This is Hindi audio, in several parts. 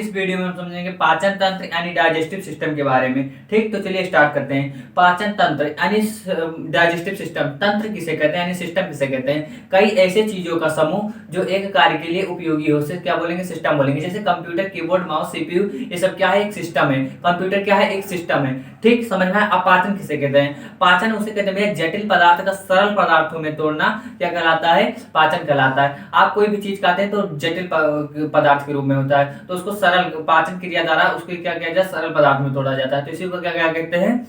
इस वीडियो में हम समझेंगे पाचन तंत्र यानी डाइजेस्टिव सिस्टम के बारे में। ठीक, तो चलिए स्टार्ट करते हैं। पाचन तंत्र यानी डाइजेस्टिव सिस्टम, तंत्र किसे कहते हैं यानी सिस्टम किसे कहते हैं? कई ऐसे चीजों का समूह जो एक कार्य के लिए उपयोगी हो, उसे क्या बोलेंगे? सिस्टम बोलेंगे। जैसे कंप्यूटर, कीबोर्ड, माउस, सीपीयू, ये सब क्या है? एक सिस्टम है। कंप्यूटर क्या है? एक सिस्टम है। ठीक, समझ में आया? अब पाचन किसे कहते हैं? पाचन उसे कहते हैं भैया जटिल पदार्थ का सरल पदार्थों में तोड़ना क्या कहलाता है? पाचन कहलाता है। आप कोई भी चीज खाते हैं तो जटिल पदार्थ के रूप में होता है, तो उसको सरल पाचन क्रिया द्वारा उसको क्या किया जाए? सरल पदार्थ में तोड़ा जाता है, तो इसी को क्या क्या कहते हैं?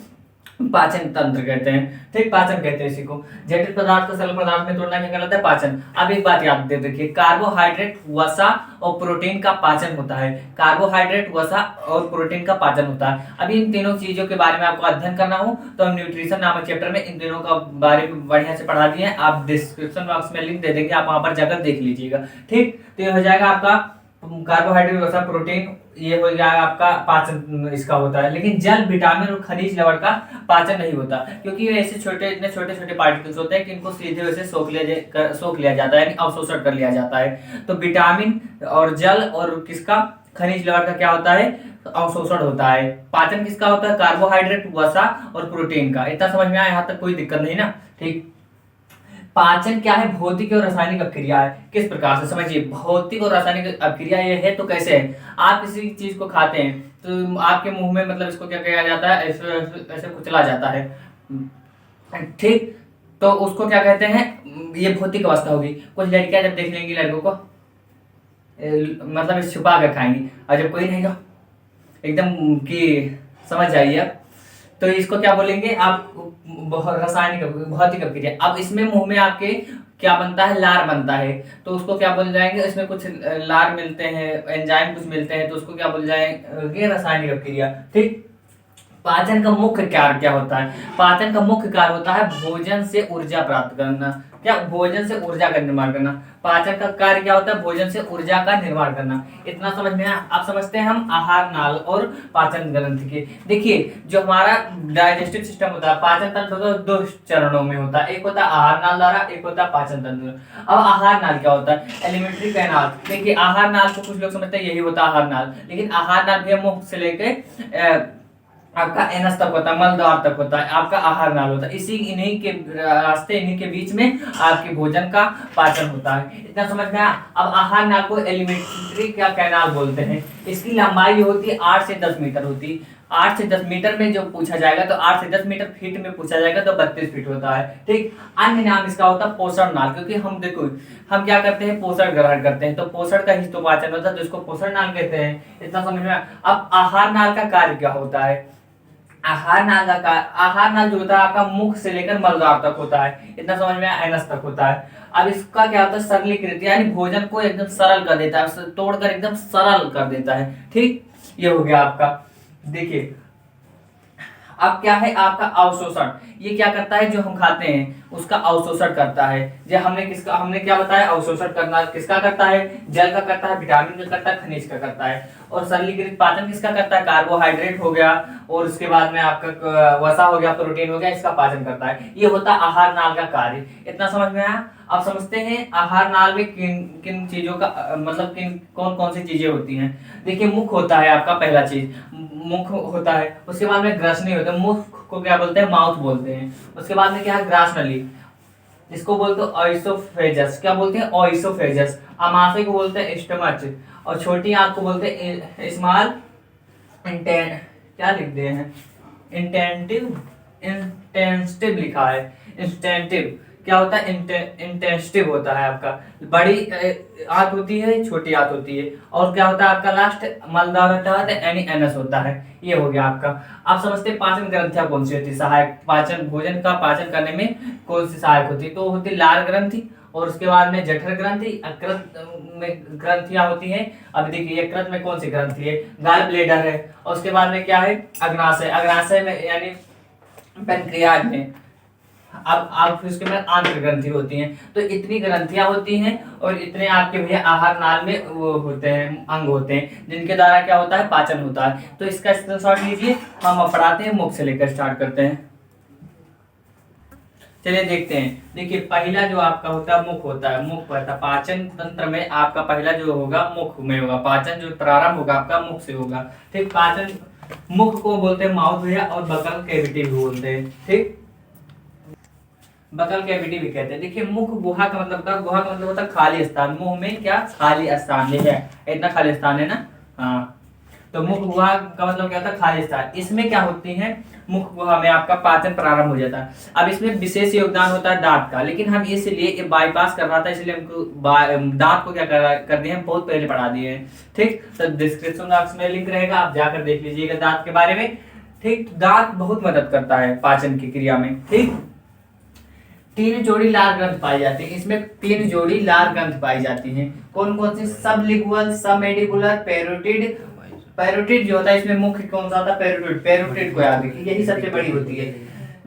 पाचन तंत्र कहते हैं। ठीक, पाचन कहते हैं इसी को। जटिल पदार्थ को सरल पदार्थ में तोड़ना क्या कहलाता है? पाचन। अब एक बात याद दे रखिए, कार्बोहाइड्रेट, वसा और प्रोटीन का पाचन होता है। कार्बोहाइड्रेट, वसा और प्रोटीन का पाचन होता है। अभी इन तीनों चीजों के बारे में आपको अध्ययन करना हो तो हम न्यूट्रिशन नामक चैप्टर में इन तीनों का बारे में बढ़िया से पढ़ा दिए हैं। आप डिस्क्रिप्शन बॉक्स में लिंक दे देंगे, आप वहां पर जाकर देख लीजिएगा। ठीक, तो ये हो जाएगा आपका कार्बोहाइड्रेट, वसा, प्रोटीन, ये हो गया आपका पाचन इसका होता है। लेकिन जल, विटामिन और खनिज लवण का पाचन नहीं होता, क्योंकि ये ऐसे छोटे इतने छोटे छोटे पार्टिकल्स होते हैं कि इनको सीधे वैसे सोख लिया जाता है, यानी अवशोषण कर लिया जाता है। तो विटामिन और जल और किसका? खनिज लवण का क्या होता है? अवशोषण होता है। पाचन किसका होता है? कार्बोहाइड्रेट, वसा और प्रोटीन का। इतना समझ में आया? यहाँ तक कोई दिक्कत नहीं ना? ठीक, पाचन क्या है? भौतिक और रासायनिक अभिक्रिया है। किस प्रकार से? समझिए, भौतिक और रासायनिक अभिक्रिया ये है तो कैसे है? आप किसी चीज को खाते हैं तो आपके मुंह में मतलब इसको क्या किया जाता है? ऐसे ऐसे कुचला जाता है। ठीक, तो उसको क्या कहते हैं? ये भौतिक अवस्था होगी। कुछ लड़कियां जब देख लेंगी लड़कों को मतलब इसे छुपा कर खाएंगी, और जब कोई नहीं तो एकदम कि समझ जाइए आप, तो इसको क्या बोलेंगे आप? रासायनिक भौतिक अभिक्रिया। अब इसमें मुंह में आपके क्या बनता है? लार बनता है, तो उसको क्या बोल जाएंगे? इसमें कुछ लार मिलते हैं, एंजाइम कुछ मिलते हैं, तो उसको क्या बोल जाएंगे? रासायनिक अभिक्रिया। ठीक, पाचन का मुख्य कार्य क्या होता है? पाचन का मुख्य कार्य होता है भोजन से ऊर्जा प्राप्त करना। क्या? भोजन से ऊर्जा का निर्माण करना। पाचन का कार्य क्या होता है? भोजन से ऊर्जा का निर्माण करना। इतना समझ में आया? आप समझते हैं हम आहार नाल और पाचन ग्रंथि के। देखिए, जो हमारा डाइजेस्टिव सिस्टम होता है, पाचन तंत्र तो दो चरणों में होता है, एक होता है आहार नाल द्वारा, एक होता है पाचन तंत्र। अब आहार नाल क्या होता है? Alimentary canal. देखिए, आहार नाल को कुछ लोग समझते हैं यही होता है आहार नाल, लेकिन आहार नाल भी मुख से लेके आपका एनस तक होता है, मलद्वार तक होता है, आपका आहार नाल होता है। इसी इन्हीं के रास्ते, इन्हीं के बीच में आपके भोजन का पाचन होता है। इतना समझ में आया? अब आहार नाल को एलिमेंट्री क्या कैनाल बोलते हैं। इसकी लंबाई होती है 8 से 10 मीटर होती है। 8 से 10 मीटर में जो पूछा जाएगा तो 8 से 10 मीटर फीट में पूछा जाएगा तो 32 फीट होता है। ठीक, अन्य नाम इसका होता है पोषण नाल, क्योंकि हम देखो हम क्या करते हैं? पोषण ग्रहण करते हैं, तो पोषण का ही तो पाचन होता है, तो इसको पोषण नाल कहते हैं। इतना समझ में आया? अब आहार नाल का कार्य क्या होता है? आहार नाल जो होता है आपका मुख से लेकर मलद्वार तक होता है। इतना समझ में? एनस तक होता है। अब इसका क्या होता है? सरलीकृत, यानी भोजन को एकदम सरल कर देता है, तोड़कर एकदम सरल कर देता है। ठीक, ये हो गया आपका। देखिए, अब क्या है आपका? अवशोषण। ये क्या करता है? जो हम खाते हैं उसका अवशोषण करता है। जो हमने क्या बताया? अवशोषण करना किसका करता है? जल का करता है, विटामिन का करता है, खनिज का करता है। और सरलीकृत पाचन किसका करता है? कार्बोहाइड्रेट हो गया, और उसके बाद में आपका वसा हो गया, प्रोटीन हो गया, इसका पाचन करता है। ये होता है आहार नाल का कार्य। इतना समझ में आया? अब समझते हैं आहार नाल में किन किन चीजों का मतलब किन कौन कौन सी चीजें होती हैं। देखिए, मुख होता है आपका, पहला चीज मुख होता है। उसके बाद में ग्रसनी होता है, मुख को क्या बोलते हैं? माउथ बोलते हैं। उसके बाद में क्या है? ग्रास नली, इसको बोलते हैं ऑइसोफेजस। क्या बोलते हैं? ऑइसोफेजस। आमाशय को बोलते हैं स्टमच, और छोटी आंख को बोलते हैं स्मॉल इंटेन, क्या लिख दिए हैं? इंटेंटिव, इंटेंस्टिव लिखा है। इंटेंटिव क्या होता है? इंटेंस्टिव होता है आपका। बड़ी आंत होती है, छोटी आंत होती है। और क्या होता है आपका? लास्ट मलद्वार होता है, यानी एनस होता है। ये हो गया आपका। आप समझते हैं पाचन ग्रंथियां कौन सी होती है? सहायक, पाचन भोजन का पाचन करने में कौन सी सहायक होती है? तो होती है लार ग्रंथि, और उसके बाद में जठर ग्रंथि, यकृत में ग्रंथियां होती हैं। अब देखिए, यकृत में कौन सी ग्रंथि है? गॉल ब्लैडर है। और उसके बाद में क्या है? अग्नाशय। अग्नाशय में यानी पेनक्रियाज में। अब उसके बाद आंत्र ग्रंथि होती हैं। तो इतनी ग्रंथियां होती हैं, और इतने आपके भैया आहार नाल में वो होते हैं, अंग होते हैं, जिनके द्वारा क्या होता है? पाचन होता है। तो इसका स्क्रीनशॉट लीजिए, हम अब पढ़ाते हैं, मुख से लेकर स्टार्ट करते हैं। चलिए देखते हैं। देखिए पहला जो आपका होता है मुख होता है, मुख होता है पाचन तंत्र में आपका पहला जो होगा मुख में होगा, पाचन जो प्रारंभ होगा आपका मुख से होगा। ठीक, पाचन मुख को बोलते हैं माउथ भैया, और बकल कैविटी भी बोलते हैं। ठीक, बकल कैविटी भी कहते हैं। देखिए मुख गुहा का मतलब होता है, गुहा का मतलब होता है खाली स्थान। मुंह में क्या खाली स्थान, ये है इतना खाली स्थान है ना। हाँ, तो मुख गुहा का मतलब क्या होता है खाली स्थान। इसमें क्या होती है, मुख गुहा में आपका पाचन प्रारंभ हो जाता है। अब इसमें विशेष योगदान होता है दांत का, लेकिन हम इसलिए बाईपास कर रहा था, इसलिए हमको दांत को क्या कर दिए हम बहुत पहले पढ़ा दिए हैं। ठीक, तो डिस्क्रिप्शन बॉक्स में लिंक रहेगा, आप जाकर देख लीजिएगा दांत के बारे में। ठीक, दांत बहुत मदद करता है पाचन की क्रिया में। ठीक, 3 जोड़ी लार ग्रंथ पाई जाती है, इसमें 3 जोड़ी लार ग्रंथ पाई जाती हैं। कौन कौन सी, सबलिंगुअल, सबमेंडिबुलर, पैरोटिड। पैरोटिड जो होता है इसमें मुख्य कौन सा होता है, पैरोटिड। पैरोटिड को याद रखिए, यही सबसे बड़ी होती है।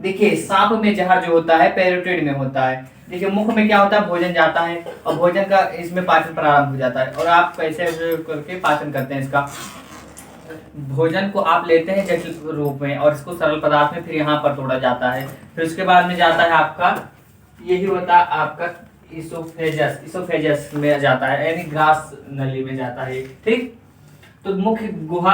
देखिए सांप में जहर जो होता है पैरोटिड में होता है। देखिए मुख में क्या होता है, भोजन जाता है, और भोजन का इसमें पाचन प्रारंभ हो जाता है। और आप कैसे करके पाचन करते हैं इसका, भोजन को आप लेते हैं जटिल रूप में और इसको सरल पदार्थ में फिर यहाँ पर तोड़ा जाता है। फिर उसके बाद में जाता है आपका, यही होता है आपका इसोफेजस, इसोफेजस में जाता है, यानी ग्रास नली में जाता है। ठीक, तो मुख्य गुहा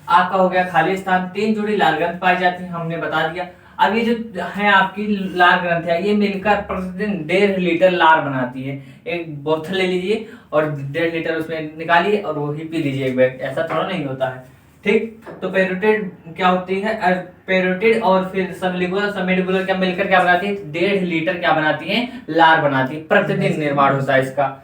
आपका हो गया खाली स्थान। 3 जोड़ी लार ग्रंथ पाई जाती है, हमने बता दिया। अब ये जो है आपकी लार ग्रंथ है, ये मिलकर प्रतिदिन 1.5 लीटर लार बनाती है। एक बोतल ले लीजिए और 1.5 लीटर उसमें निकालिए और वही पी लीजिए एक बैग, ऐसा थोड़ा नहीं होता है। ठीक, तो पैरोटिड क्या होती है, पैरोटिड और फिर सबलिंगुअल सबमेंडिबुलर क्या मिलकर क्या बनाती है, 1.5 लीटर क्या बनाती है, लार बनाती है। प्रतिदिन निर्माण होता है इसका।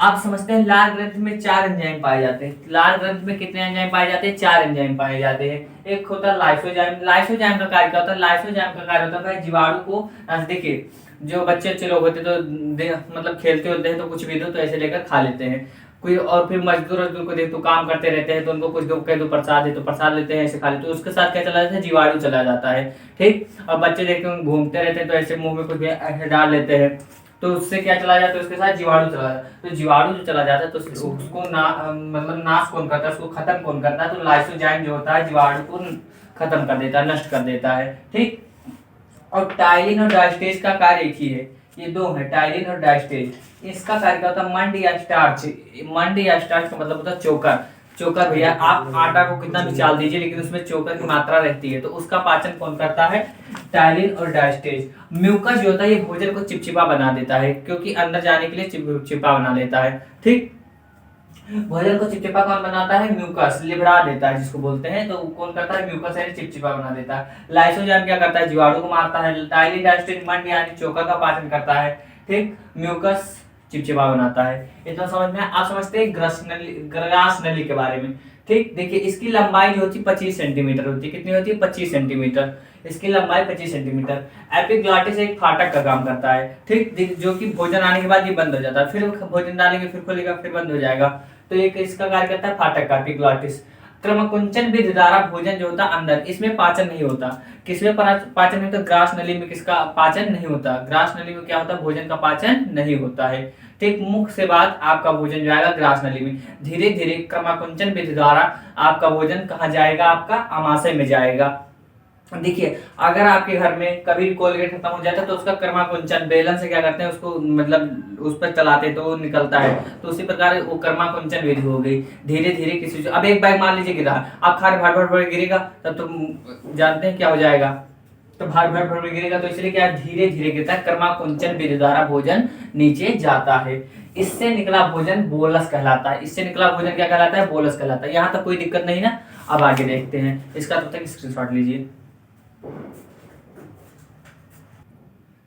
आप समझते हैं लार ग्रंथ में 4 एंजाइम पाए जाते हैं। लार ग्रंथ में कितने एंजाइम पाए जाते हैं, 4 एंजाइम पाए जाते हैं। एक होता है लाइसोजाइम। लाइसोजाइम का कार्य क्या होता है, लाइसोजाइम का कार्य होता है जीवाणु को, देखिए जो बच्चे अच्छे लोग होते तो मतलब खेलते होते हैं तो कुछ भी दो तो ऐसे लेकर खा लेते हैं कोई, और फिर मजदूर को देख तो काम करते रहते हैं तो उनको कुछ दो कह दो प्रसाद है तो प्रसाद लेते हैं, ऐसे खा लेते हैं, तो उसके साथ क्या चला जाता है, जीवाणु चला जाता है। ठीक, और बच्चे देखते हैं घूमते रहते हैं तो ऐसे मुंह में कुछ भी ऐसे डाल लेते हैं, तो उससे क्या चला जाता है, उसके साथ जीवाणु चला जाता है। तो जीवाणु जो चला जाता है तो उसको मतलब नाश कौन करता है, उसको खत्म कौन करता है, तो लाइसोजाइम जो होता है जीवाणु को खत्म कर देता है, नष्ट कर देता है। ठीक, और टाइलिन और डायस्टेज का कार्य एक ही है, ये दो है टाइलिन और डायस्टेज। इसका कार्य क्या होता है, मंड या स्टार्च। मंड या स्टार्च का मतलब होता है चोकर। चोकर भैया आप आटा को कितना भी चाल दीजिए लेकिन उसमें चोकर की मात्रा रहती है, तो उसका पाचन कौन करता है, टाइलिन और डायस्टेज। म्यूकस जो होता है ये भोजन को चिपचिपा बना देता है, क्योंकि अंदर जाने के लिए चिपचिपा बना लेता है। ठीक, भोजन को चिपचिपा कौन बनाता है, म्यूकस, लिबड़ा देता है जिसको बोलते हैं, तो कौन करता है, म्यूकस यानी चिपचिपा बना देता है। लाइसोजाइम क्या करता है, जीवाणु को मारता है। टाइलिन डायस्टेज मंड यानी चोकर का पाचन करता है। ठीक, म्यूकस चिपचिपा बनाता है। इतना समझ में आप समझते हैं ग्रास नली के बारे में। ठीक, देखिए इसकी लंबाई जो होती है 25 सेंटीमीटर होती है। कितनी होती है, 25 सेंटीमीटर। इसकी लंबाई 25 सेंटीमीटर। एपिग्लॉटिस एक फाटक का काम करता है। ठीक, जो कि भोजन आने के बाद ये बंद हो जाता है, फिर भोजन डालेंगे फिर खोलेगा फिर बंद हो जाएगा, तो एक इसका कार्य करता है फाटक का, एपिग्लॉटिस। क्रमकुंचन विधि द्वारा भोजन जो होता है अंदर, इसमें पाचन नहीं होता। किसमें पाचन नहीं होता, ग्रास नली में किसका पाचन नहीं होता, ग्रास नली में क्या होता है, भोजन का पाचन नहीं होता है। ठीक, मुख से बाद आपका भोजन जाएगा ग्रास नली में। धीरे धीरे क्रमकुंचन विधि द्वारा आपका भोजन कहाँ जाएगा, आपका आमाशय में जाएगा। देखिए अगर आपके घर में कभी कोलगेट खत्म हो जाता है तो उसका कर्माकुंचन बेलन से क्या करते हैं, उसको मतलब उस पर चलाते हैं तो वो निकलता है, तो उसी प्रकार वो कर्माकुंचन विधि हो गई। धीरे धीरे किसी, अब एक बैग मान लीजिए गिरा, आप खा रहे भर भर गिरेगा तब तो जानते हैं क्या हो जाएगा, तो भर भर भर गिरेगा, तो इसलिए क्या धीरे धीरे गिरता है, कर्माकुंचन विधि द्वारा भोजन नीचे जाता है। इससे निकला भोजन बोलस कहलाता है। इससे निकला भोजन क्या कहलाता है, बोलस कहलाता है। यहाँ तक कोई दिक्कत नहीं ना। अब आगे देखते हैं इसका, तब तक स्क्रीनशॉट लीजिए।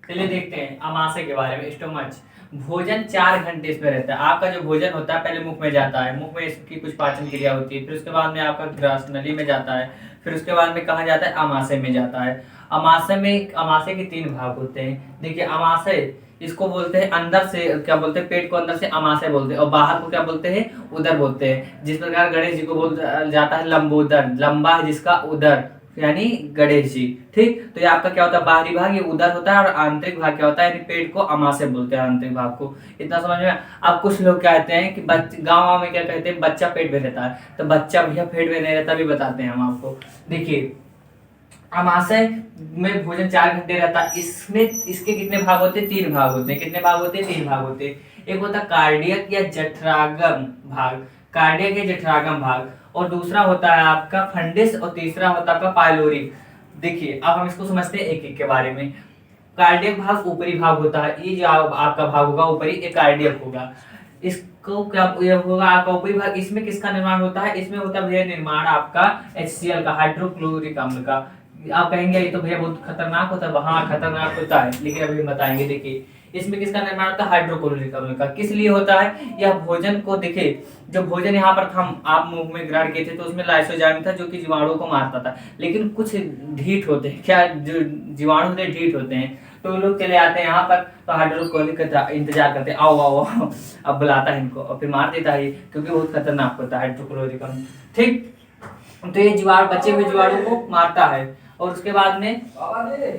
चलिए देखते हैं आमाशय के बारे में। स्टोमच, भोजन 4 घंटे इसमें रहता है। आपका जो भोजन होता है पहले मुख में जाता है, मुख में इसकी कुछ पाचन क्रिया होती है, फिर उसके बाद में आपका ग्रास नली में जाता है, फिर उसके बाद में कहाँ जाता है, आमाशय में जाता है। आमाशय के 3 भाग होते हैं। देखिए आमाशय इसको बोलते हैं अंदर से क्या बोलते हैं, पेट को अंदर से आमाशय बोलते हैं, और बाहर को क्या बोलते हैं, उदर बोलते हैं। जिस प्रकार गणेश जी को बोला जाता है लंबोदर, लंबा है जिसका उदर यानी गणेश जी। ठीक, तो ये आपका क्या होता है, बाहरी भाग ये उदर होता है, और आंतरिक भाग क्या होता है, यानी पेट को आमाशय बोलते हैं, आंतरिक भाग को। इतना समझ में। अब कुछ लोग कहते हैं कि गाँव में क्या कहते हैं, बच्चा पेट में रहता है, तो बच्चा भैया पेट में नहीं रहता भी बताते हैं हम आपको। देखिए आमाशय में भोजन 4 घंटे रहता है। इसमें इसके कितने भाग होते हैं? 3 भाग होते हैं। कितने भाग होते हैं? 3 भाग होते हैं। एक होता है कार्डियक या जठरागम भाग, कार्डियक या जठरागम भाग, और दूसरा होता है आपका फंडिस, और तीसरा होता है आपका पाइलोरिक। देखिए अब हम इसको समझते हैं एक एक के बारे में। कार्डियक भाग ऊपरी भाग होता है, ये जो आपका भाग होगा ऊपरी, एक कार्डियक होगा। इसको क्या ये होगा आपका ऊपरी भाग, इसमें किसका निर्माण होता है? इसमें होता है भैया निर्माण आपका HCl का, हाइड्रोक्लोरिक अम्ल का। आप कहेंगे ये तो भैया बहुत खतरनाक होता है, हाँ खतरनाक होता है, लेकिन अभी हम बताएंगे। देखिए इसमें किसका निर्माण होता है? हाइड्रोक्लोरिक अम्ल का। किस लिए होता है? यह भोजन को, देखिए जो भोजन यहाँ पर था आप मुंह में ग्रहण किए थे तो उसमें लाइसोजाइम था जो कि जीवाणु को मारता था, लेकिन कुछ ढीठ होते हैं, क्या जो जीवाणु होते हैं ढीठ होते हैं, तो लोग चले आते हैं यहाँ पर, तो हाइड्रोक्लोरिक का इंतजार करते हैं, आओ आओ आओ, अब बुलाता है इनको और फिर मार देता है, क्योंकि बहुत खतरनाक होता है हाइड्रोक्लोरिक अम्ल। ठीक, तो ये जीवाणु, बचे हुए जीवाणु को मारता है और उसके बाद में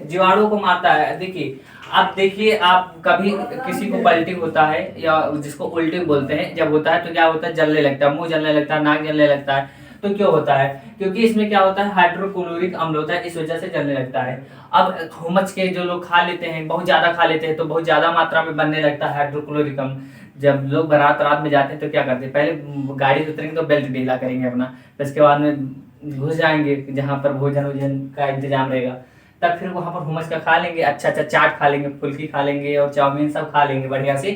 जीवाणु को मारता है। देखिए आप देखिए, आप कभी किसी को पलटी होता है या जिसको उल्टी बोलते हैं जब होता है, तो क्या होता है? जलने लगता है, मुंह जलने लगता है, नाक जलने लगता है। तो क्यों होता है? क्योंकि इसमें क्या होता है? हाइड्रोक्लोरिक अम्ल होता है, इस वजह से जलने लगता है। अब हुमच के जो लोग खा लेते हैं, बहुत ज्यादा खा लेते हैं, तो बहुत ज्यादा मात्रा में बनने लगता है हाइड्रोक्लोरिक अम्ल। जब लोग बारात रात में जाते हैं तो क्या करते हैं? पहले गाड़ी से उतरेंगे तो बेल्ट ढीला करेंगे अपना, फिर इसके बाद में घुस जाएंगे जहाँ पर भोजन वोजन का इंतजाम रहेगा, तब फिर वहाँ पर हुमस का खा लेंगे, अच्छा अच्छा चाट खा लेंगे, फुल्की खा लेंगे और चाउमीन सब खा लेंगे बढ़िया से।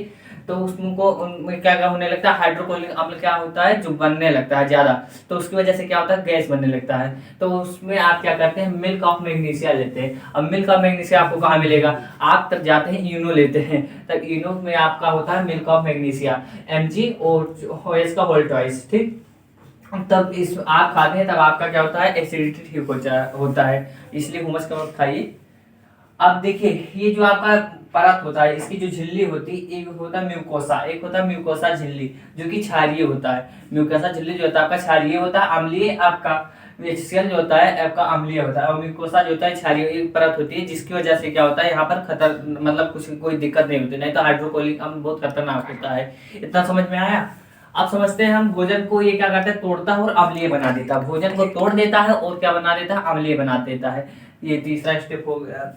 तो उसको उनमें क्या क्या होने लगता है? हाइड्रोक्लोरिक अम्ल क्या होता है? जो बनने लगता है ज्यादा, तो उसकी वजह से क्या होता है? गैस बनने लगता है। तो उसमें आप क्या करते हैं? मिल्क ऑफ मैग्नीशिया लेते हैं। अब मिल्क ऑफ मैग्नीशिया आपको कहाँ मिलेगा? आप तब जाते हैं इनो लेते हैं, तब इनो में आपका होता है मिल्क ऑफ मैग्नीशिया, mg और का होल ट्वाइस। ठीक, तब इस आप खाते हैं तब आपका क्या होता है? एसिडिटी ठीक होता है, इसलिए हुमस का मत खाइए। अब देखिए ये जो आपका परत होता है, इसकी जो झिल्ली होती है, एक होता है म्यूकोसा, एक होता है म्यूकोसा झिल्ली जो कि क्षारीय होता है। म्यूकोसा झिल्ली जो होता है आपका क्षारीय होता है, अम्लीय आपका HCl जो होता है आपका अम्लीय होता है, और म्यूकोसा जो होता है क्षारीय। एक परत होती है जिसकी वजह से क्या होता है? यहाँ पर खतर मतलब कुछ कोई दिक्कत नहीं होती, नहीं तो हाइड्रोक्लोरिक अम्ल बहुत खतरनाक होता है। इतना समझ में आया? अब समझते हैं हम भोजन को ये क्या करता है? तोड़ता है और अम्लीय बना देता है। भोजन को तोड़ देता है और क्या बना देता है? अम्लीय बना देता है। ये तीसरा स्टेप हो गया।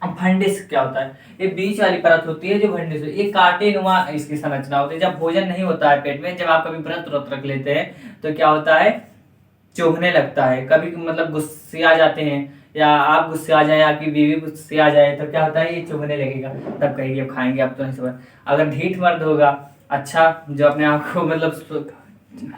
अब फंडिस क्या होता है? ये बीच वाली परत होती है जो फंडिस होती है, ये कांटेनुमा इसकी संरचना होती है। जब भोजन नहीं होता है पेट में, जब आप कभी व्रत व्रत रख लेते हैं तो क्या होता है? चुभने लगता है, कभी मतलब गुस्से आ जाते हैं, या आप गुस्से आ जाए, आपकी बीवी गुस्से आ जाए, तो क्या होता है? ये चुभने लगेगा, तब कहेंगे अब खाएंगे, अब तो नहीं समझ। अगर ढीठ मर्द होगा, अच्छा जो अपने आप को मतलब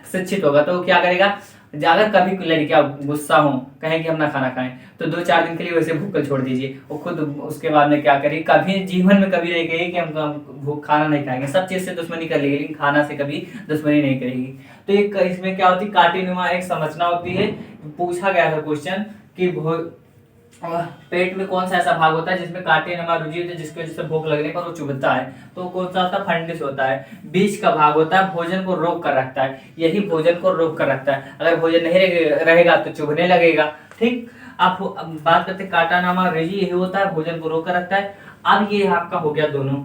शिक्षित होगा, तो क्या करेगा? अगर कभी लड़कियां गुस्सा हो, कहेंगे हम ना खाना खाएं, तो 2-4 दिन के लिए वैसे भूखल छोड़ दीजिए, वो खुद उसके बाद में क्या करेगी? कभी जीवन में कभी नहीं कहेगी कि हम भूख खाना नहीं खाएंगे, सब चीज से दुश्मनी कर लेगी लेकिन खाना से कभी दुश्मनी नहीं करेगी। तो एक इसमें क्या होती है? कांटेनुमा एक संरचना होती है। पूछा गया था क्वेश्चन कि पेट में कौन सा ऐसा भाग होता है जिसमें कांटेनुमा रुझी होती है, जिसकी वजह से भूख लगने पर वो चुभता है, तो कौन सा होता है? फंडिस होता है। बीच का भाग होता है, भोजन को रोक कर रखता है, यही भोजन को रोक कर रखता है, अगर भोजन नहीं रहेगा तो चुभने लगेगा। ठीक, आप बात करते कांटेनुमा रुझी, यही होता है, भोजन को रोक कर रखता है। अब ये आपका हो गया दोनों,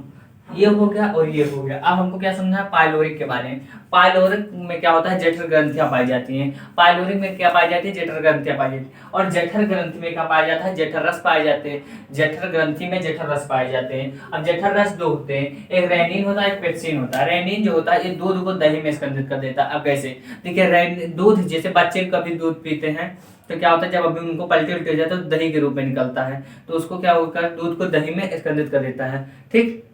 ये हो गया और ये हो गया। अब हमको क्या समझना है? पाइलोरिक के बारे में। पाइलोरिक में क्या होता है? जठर ग्रंथियां पाई जाती हैं। पाइलोरिक में क्या पाई जाती है? जठर ग्रंथियां पाई जाती है। और जठर ग्रंथि में क्या पाया जाता है? जठर रस पाए जाते हैं। जठर ग्रंथि में जठर रस पाए जाते हैं। अब जठर रस दो होते हैं, एक रेनिन होता है, एक पेप्सिन होता है। रेनिन जो होता है ये दूध को दही में स्कंदित कर देता है। अब कैसे? देखिए दूध, जैसे बच्चे कभी दूध पीते हैं तो क्या होता है? जब अभी उनको पलटी उल्टी हो जाता है तो दही के रूप में निकलता है, तो उसको क्या होकर दूध को दही में स्कंदित कर देता है। ठीक,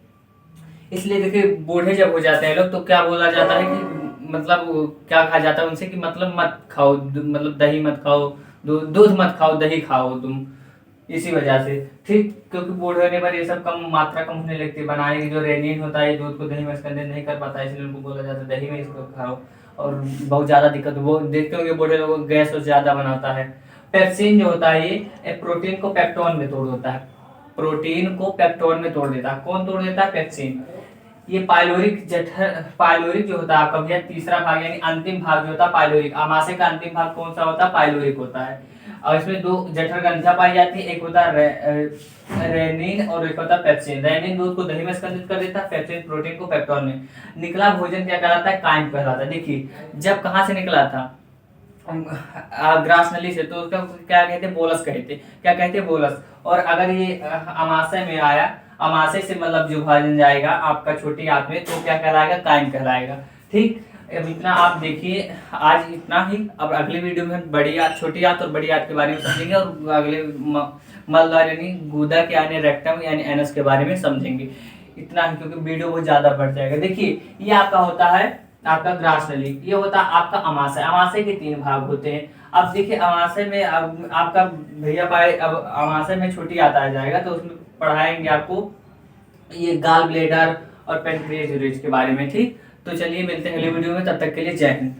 इसलिए देखिए बूढ़े जब हो जाते हैं लोग तो क्या बोला जाता है कि मतलब क्या कहा जाता है उनसे कि मतलब मत खाओ, मतलब दही मत खाओ, दूध मत खाओ, दही खाओ तुम, इसी वजह से। ठीक, क्योंकि बूढ़े होने पर ये सब कम मात्रा कम होने लगती है, बनाने की जो रेनिन होता है दूध को दही में स्कंदित नहीं कर पाता है, इसलिए उनको बोला जाता है दही में इसको खाओ, और बहुत ज्यादा दिक्कत वो देखते होंगे बूढ़े लोगों को गैस ज्यादा बनाता है। पेप्सिन जो होता है ये प्रोटीन को पेप्टोन में तोड़ देता है, प्रोटीन को पेप्टोन में तोड़ देता है। कौन तोड़ देता है? पेप्सिन। ये पाइलोरिक जो होता है आपका भैया तीसरा भाग, यानी अंतिम भाग जो होता है पाइलोरिक। आमाशय का अंतिम भाग कौन सा होता है? पाइलोरिक होता है। और इसमें दो जठर ग्रंथियां पाई जाती है, एक होता है रेनिन और एक होता है पेप्सिन। रेनिन दूध को दही में स्कंदित कर देता है, पेप्सिन प्रोटीन को पेप्टोन में। निकला भोजन क्या कहलाता है? काइम कहलाता है। देखिए जब कहाँ से निकला था? ग्रास नली से, तो उसका क्या कहते हैं, बोलस कहते हैं। क्या कहते हैं, बोलस। और अगर ये अमाशय में आया, अमाशय से मतलब जो विभाजन जाएगा आपका छोटी आंत में, तो क्या कहलाएगा, कायम कहलाएगा। ठीक, अब इतना आप देखिए, आज इतना ही। अब अगली वीडियो में बड़ी आंत, छोटी आंत और बड़ी आंत के बारे में समझेंगे, और अगले मलद्वार यानी गुदा के यानी रेक्टम यानी एनस के बारे में समझेंगे। इतना ही, क्योंकि वीडियो बहुत ज्यादा बढ़ जाएगा। देखिए, ये आपका होता है आपका ग्रास नली, ये होता है आपका अमाशय। अमाशय के 3 भाग होते हैं। अब देखिए, अमाशय में अब आपका भैया भाई, अब अमाशय में छोटी आता आ जाएगा, तो उसमें पढ़ाएंगे आपको ये गाल ब्लेडर और पेनक्रिएज यूरेज के बारे में। ठीक, तो चलिए मिलते हैं अगली वीडियो में, तब तक के लिए जय हिंद।